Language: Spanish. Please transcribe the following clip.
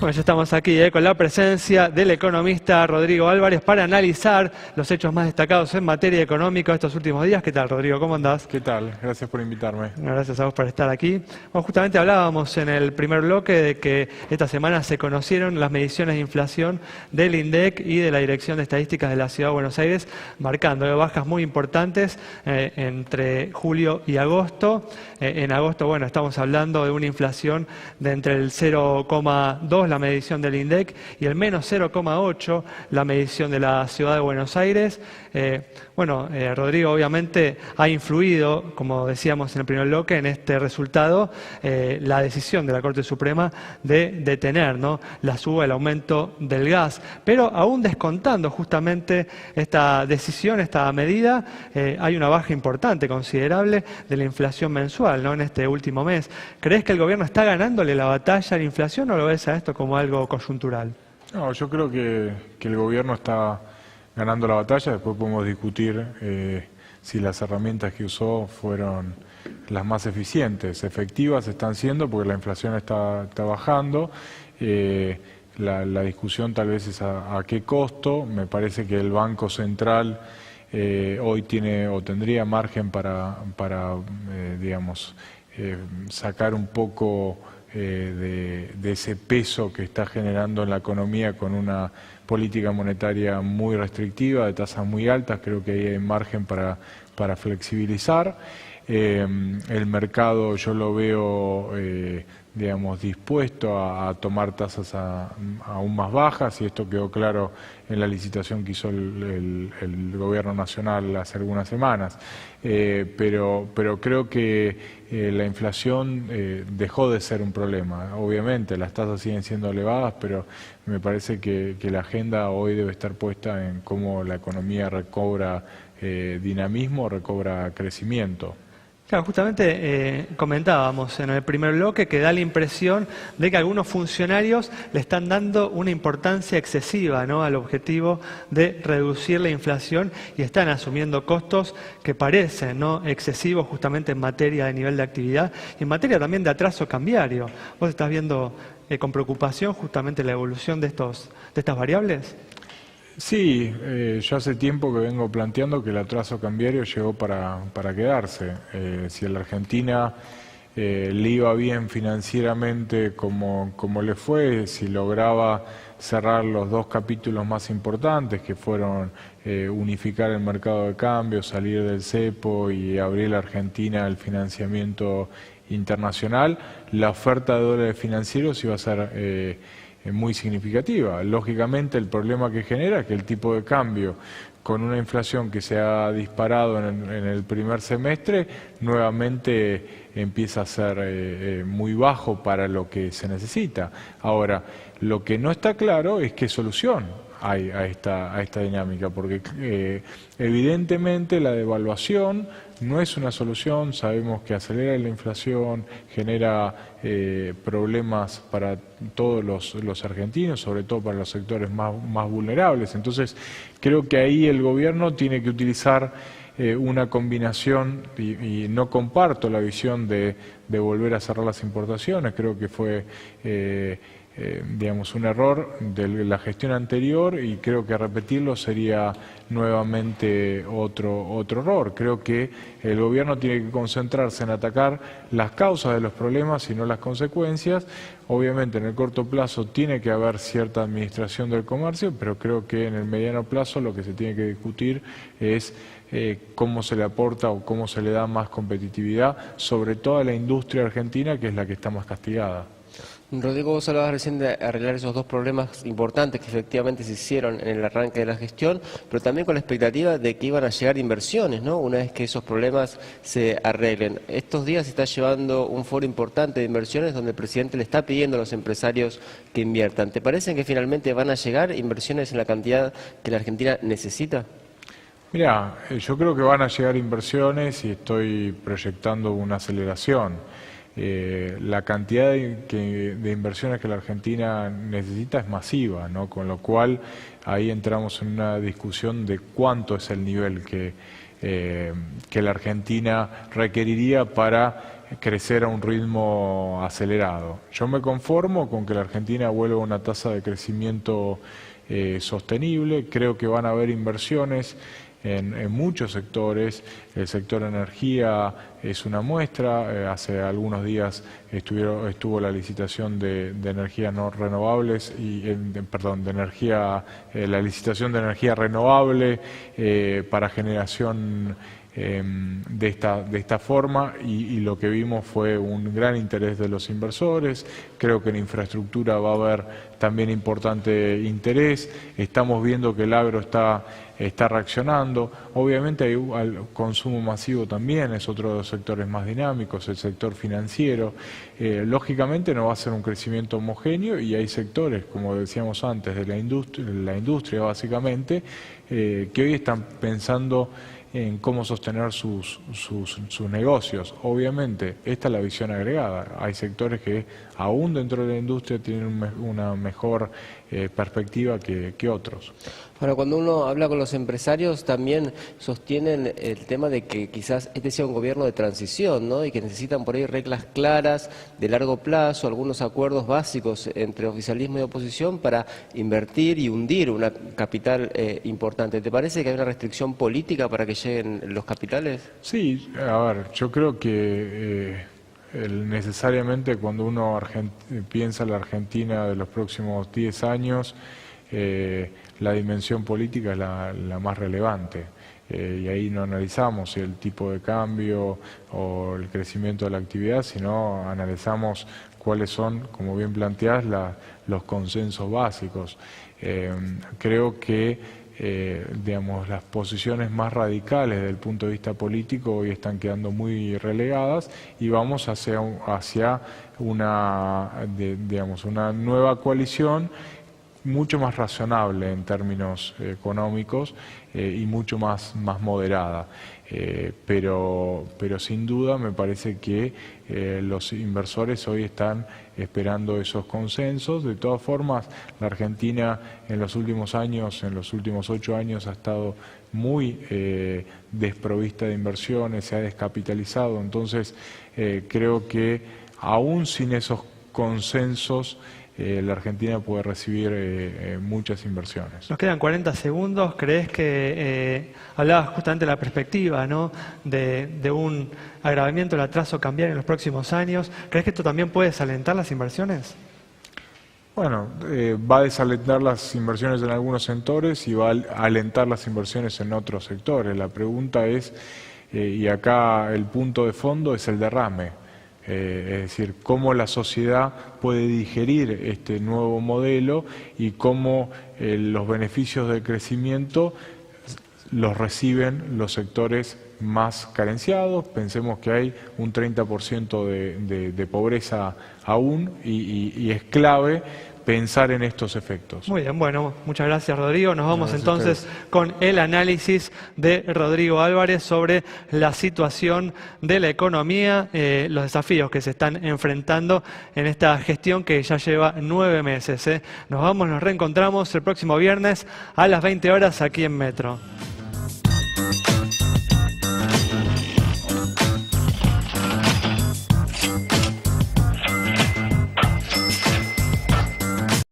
Bueno, ya estamos aquí con la presencia del economista Rodrigo Álvarez para analizar los hechos más destacados en materia económica estos últimos días. ¿Qué tal, Rodrigo? ¿Cómo andás? ¿Qué tal? Gracias por invitarme. Bueno, gracias a vos por estar aquí. Bueno, justamente hablábamos en el primer bloque de que esta semana se conocieron las mediciones de inflación del INDEC y de la Dirección de Estadísticas de la Ciudad de Buenos Aires, marcando bajas muy importantes entre julio y agosto. En agosto, bueno, estamos hablando de una inflación de entre el 0,2, la medición del INDEC, y el menos 0,8, la medición de la Ciudad de Buenos Aires. Rodrigo obviamente ha influido, como decíamos en el primer bloque, en este resultado, la decisión de la Corte Suprema de detener, ¿no?, la suba, el aumento del gas. Pero aún descontando justamente esta decisión, esta medida, hay una baja importante, considerable, de la inflación mensual, ¿no?, en este último mes. ¿Crees que el gobierno está ganándole la batalla a la inflación o lo ves a esto como algo coyuntural? No, yo creo que el gobierno está ganando la batalla. Después podemos discutir si las herramientas que usó fueron las más eficientes. Efectivas están siendo porque la inflación está bajando. La discusión tal vez es a qué costo. Me parece que el Banco Central hoy tiene o tendría margen para sacar un poco de ese peso que está generando en la economía con una política monetaria muy restrictiva, de tasas muy altas. Creo que hay margen para flexibilizar. El mercado yo lo veo dispuesto a tomar tasas aún más bajas, y esto quedó claro en la licitación que hizo el gobierno nacional hace algunas semanas. Pero creo que la inflación dejó de ser un problema. Obviamente las tasas siguen siendo elevadas, pero me parece que la agenda hoy debe estar puesta en cómo la economía recobra dinamismo, recobra crecimiento. Claro, justamente comentábamos en el primer bloque que da la impresión de que algunos funcionarios le están dando una importancia excesiva, ¿no?, al objetivo de reducir la inflación, y están asumiendo costos que parecen, ¿no?, excesivos justamente en materia de nivel de actividad y en materia también de atraso cambiario. ¿Vos estás viendo con preocupación justamente la evolución de estas variables? Sí, yo hace tiempo que vengo planteando que el atraso cambiario llegó para quedarse. Si a la Argentina le iba bien financieramente como le fue, si lograba cerrar los dos capítulos más importantes, que fueron unificar el mercado de cambio, salir del cepo y abrir la Argentina al financiamiento internacional, la oferta de dólares financieros iba a ser muy significativa. Lógicamente el problema que genera es que el tipo de cambio, con una inflación que se ha disparado en el primer semestre, nuevamente empieza a ser muy bajo para lo que se necesita. Ahora, lo que no está claro es qué solución hay a esta dinámica, porque evidentemente la devaluación no es una solución. Sabemos que acelera la inflación, genera problemas para todos los argentinos, sobre todo para los sectores más vulnerables. Entonces, creo que ahí el gobierno tiene que utilizar una combinación, y no comparto la visión de volver a cerrar las importaciones. Creo que fue un error de la gestión anterior, y creo que repetirlo sería nuevamente otro error. Creo que el gobierno tiene que concentrarse en atacar las causas de los problemas y no las consecuencias. Obviamente en el corto plazo tiene que haber cierta administración del comercio, pero creo que en el mediano plazo lo que se tiene que discutir es cómo se le aporta o cómo se le da más competitividad, sobre todo a la industria argentina, que es la que está más castigada. Rodrigo, vos hablabas recién de arreglar esos dos problemas importantes que efectivamente se hicieron en el arranque de la gestión, pero también con la expectativa de que iban a llegar inversiones, ¿no?, una vez que esos problemas se arreglen. Estos días se está llevando un foro importante de inversiones donde el presidente le está pidiendo a los empresarios que inviertan. ¿Te parece que finalmente van a llegar inversiones en la cantidad que la Argentina necesita? Mira, yo creo que van a llegar inversiones y estoy proyectando una aceleración. La cantidad de inversiones que la Argentina necesita es masiva, ¿no?, con lo cual ahí entramos en una discusión de cuánto es el nivel que la Argentina requeriría para crecer a un ritmo acelerado. Yo me conformo con que la Argentina vuelva a una tasa de crecimiento sostenible. Creo que van a haber inversiones en muchos sectores. El sector energía es una muestra. Hace algunos días estuvo la licitación de energías no renovables la licitación de energía renovable para generación de esta forma, y lo que vimos fue un gran interés de los inversores. Creo que en infraestructura va a haber también importante interés. Estamos viendo que el agro está reaccionando. Obviamente el consumo masivo también es otro de los sectores más dinámicos, el sector financiero. Lógicamente no va a ser un crecimiento homogéneo, y hay sectores, como decíamos antes, de la industria básicamente, que hoy están pensando en cómo sostener sus negocios. Obviamente, esta es la visión agregada. Hay sectores que aún dentro de la industria tienen una mejor perspectiva que otros. Ahora, cuando uno habla con los empresarios, también sostienen el tema de que quizás este sea un gobierno de transición, ¿no? Y que necesitan por ahí reglas claras de largo plazo, algunos acuerdos básicos entre oficialismo y oposición para invertir y hundir una capital importante. ¿Te parece que hay una restricción política para que lleguen los capitales? Sí, a ver, yo creo que necesariamente cuando uno piensa en la Argentina de los próximos 10 años, la dimensión política es la más relevante. Y ahí no analizamos el tipo de cambio o el crecimiento de la actividad, sino analizamos cuáles son, como bien planteás, los consensos básicos. Creo que las posiciones más radicales desde el punto de vista político hoy están quedando muy relegadas, y vamos hacia una nueva coalición mucho más razonable en términos económicos y mucho más moderada. Pero sin duda me parece que los inversores hoy están esperando esos consensos. De todas formas, la Argentina en los últimos años, en los últimos 8 años, ha estado muy desprovista de inversiones, se ha descapitalizado. Entonces, creo que aún sin esos consensos, la Argentina puede recibir muchas inversiones. Nos quedan 40 segundos. ¿Crees que, hablabas justamente de la perspectiva, ¿no?, de un agravamiento del atraso cambiario en los próximos años? ¿Crees que esto también puede desalentar las inversiones? Bueno, va a desalentar las inversiones en algunos sectores y va a alentar las inversiones en otros sectores. La pregunta es, y acá el punto de fondo es el derrame. Es decir, cómo la sociedad puede digerir este nuevo modelo y cómo los beneficios del crecimiento los reciben los sectores más carenciados. Pensemos que hay un 30% de pobreza aún, y es clave pensar en estos efectos. Muy bien, bueno, muchas gracias, Rodrigo. Nos vamos Gracias entonces con el análisis de Rodrigo Álvarez sobre la situación de la economía, los desafíos que se están enfrentando en esta gestión que ya lleva 9 meses. Nos reencontramos el próximo viernes a las 20 horas aquí en Metro.